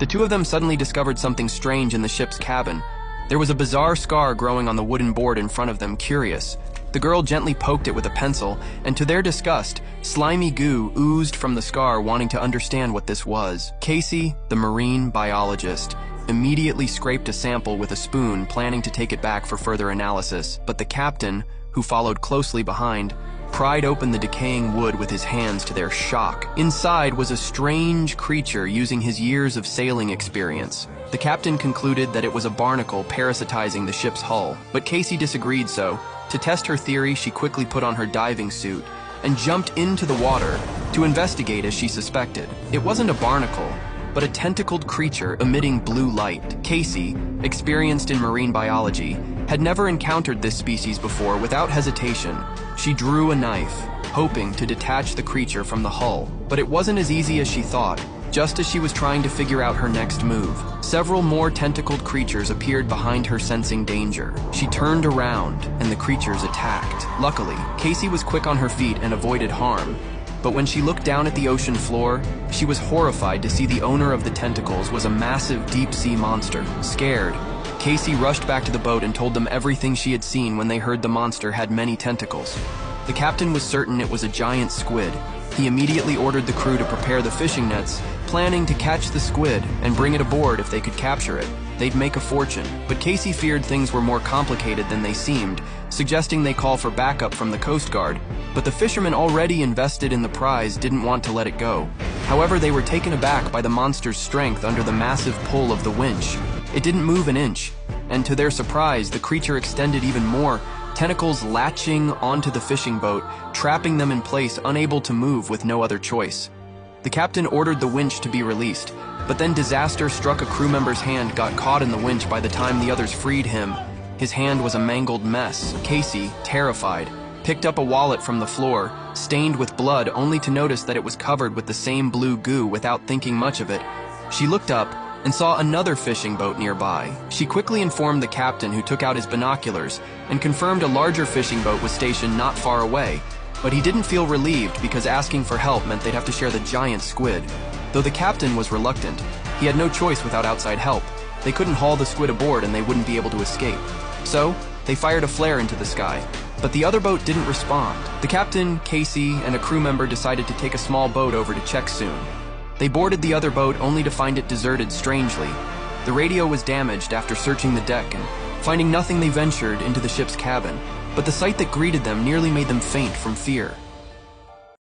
The two of them suddenly discovered something strange in the ship's cabin. There was a bizarre scar growing on the wooden board in front of them, curious. The girl gently poked it with a pencil, and to their disgust, slimy goo oozed from the scar, wanting to understand what this was. Casey, the marine biologist, immediately scraped a sample with a spoon, planning to take it back for further analysis. But the captain, who followed closely behind, pried open the decaying wood with his hands to their shock. Inside was a strange creature using his years of sailing experience. The captain concluded that it was a barnacle parasitizing the ship's hull, but Casey disagreed, so to test her theory, she quickly put on her diving suit and jumped into the water to investigate as she suspected. It wasn't a barnacle, but a tentacled creature emitting blue light. Casey, experienced in marine biology, had never encountered this species before. Without hesitation, she drew a knife, hoping to detach the creature from the hull. But it wasn't as easy as she thought. Just as she was trying to figure out her next move, several more tentacled creatures appeared behind her, sensing danger. She turned around, and the creatures attacked. Luckily, Casey was quick on her feet and avoided harm. But when she looked down at the ocean floor, she was horrified to see the owner of the tentacles was a massive deep-sea monster. Scared, Casey rushed back to the boat and told them everything she had seen when they heard the monster had many tentacles. The captain was certain it was a giant squid. He immediately ordered the crew to prepare the fishing nets, planning to catch the squid and bring it aboard if they could capture it. They'd make a fortune. But Casey feared things were more complicated than they seemed, suggesting they call for backup from the Coast Guard. But the fishermen already invested in the prize didn't want to let it go. However, they were taken aback by the monster's strength under the massive pull of the winch. It didn't move an inch, and to their surprise, the creature extended even more, tentacles latching onto the fishing boat, trapping them in place, unable to move with no other choice. The captain ordered the winch to be released, but then disaster struck. A crew member's hand got caught in the winch by the time the others freed him. His hand was a mangled mess. Casey, terrified, picked up a wallet from the floor, stained with blood, only to notice that it was covered with the same blue goo. Without thinking much of it, she looked up and saw another fishing boat nearby. She quickly informed the captain, who took out his binoculars and confirmed a larger fishing boat was stationed not far away. But he didn't feel relieved, because asking for help meant they'd have to share the giant squid. Though the captain was reluctant, he had no choice without outside help. They couldn't haul the squid aboard and they wouldn't be able to escape. So, they fired a flare into the sky, but the other boat didn't respond. The captain, Casey, and a crew member decided to take a small boat over to check soon. They boarded the other boat only to find it deserted strangely. The radio was damaged. After searching the deck and finding nothing, they ventured into the ship's cabin. But the sight that greeted them nearly made them faint from fear.